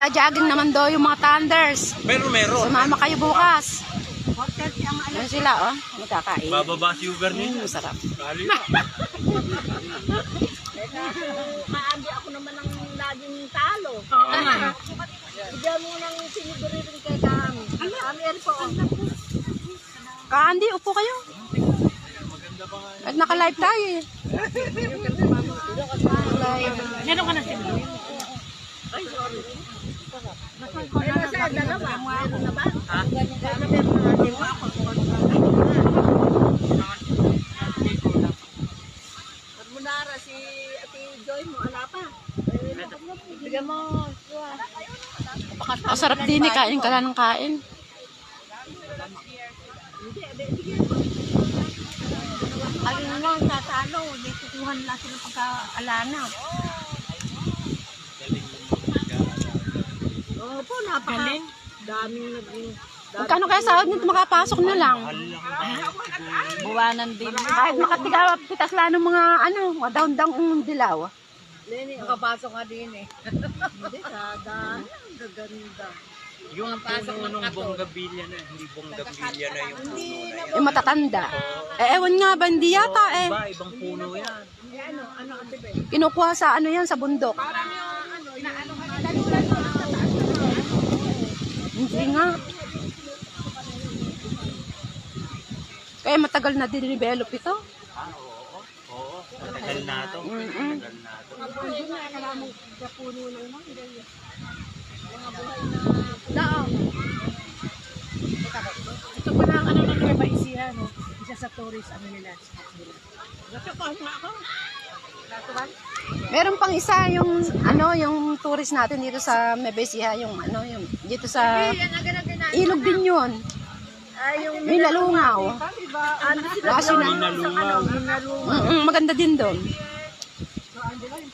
Jogging naman daw yung mga Thunders. Meron. Sumama kayo bukas. Ano sila, oh? Magkakain. Bababa si sugar niyo. Masarap. Kali. Kaandi ako naman ang laging talo. Bigyan mo ng siniguririn kay kami. Kami rin po. Kaandi, upo kayo. At naka-live tayo eh. Meron ka na siniguririn? Ay, sorry. Meron sa dalawa. Meron na ba? Ha? Meron na natin ako. Munara si Ate Joy mo, ala pa. Bigyan mo. Masarap din eh, kain ka lang ng kain. Alin lang sa talo, hindi kukuhan lang sila pagka-alana. Opo, napaka. Daming naging. Magkano kaya sahod nito makapasok na lang? Buwanan din. Kahit makatigaw, pitas lang ng mga mga daon-daong dilaw. Leni, makapasok ka din eh. Hindi, sada. Gaganda. Yung puno ng bonggabilya na, hindi bonggabilya na yung puno na yan. Yung matatanda. Ewan nga ba, hindi yata eh. Ibang puno yan. Ano ang tibe? Kinukuha sa sa bundok. Parang yung inaano ka na dalulan mo sa taas. Hindi nga. Kaya matagal na din-develop ito. Oo. Matagal na ito. Matagal na ito. Hindi na akala mo sa puno ng mga mga buhay na daaw. Ito pa lang ng Nueva Ecija, no? Isa sa tourist nila. Natapahan nga ako. Natuban? Meron pang isa yung yung tourist natin dito sa Nueva Ecija, yung dito sa Ilog din yun. Yung Minalungaw. Kasi maganda din doon.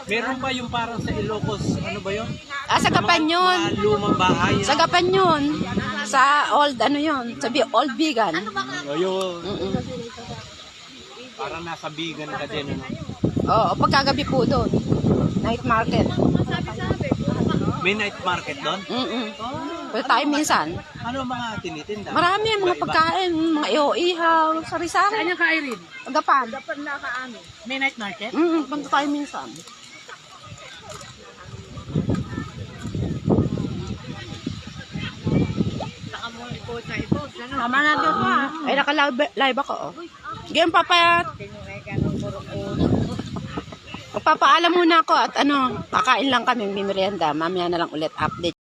Meron pa yung parang sa Ilocos, ano ba yun? Sa Gapan yun. Mga lumang bahay. Sa Gapan yun. Sa old yun. Sa old vegan. Ayun. Parang nasa vegan ka din, ano? Oo, pagkagabi po doon. Night market. May night market doon? Pwede tayo minsan. Ano mga tinitinda? Marami yung mga pagkain, mga ihaw, sari-sari. Saan yung kairin? Gapan. Dapat na kaano. May night market? Punta tayo minsan. Saka mo ito sa ito. Tama na doon pa. Ay, naka-live ako. Oh. Game papayat. Magpapaalam muna ako at kakain lang kami, may merienda. Mamaya na lang ulit update.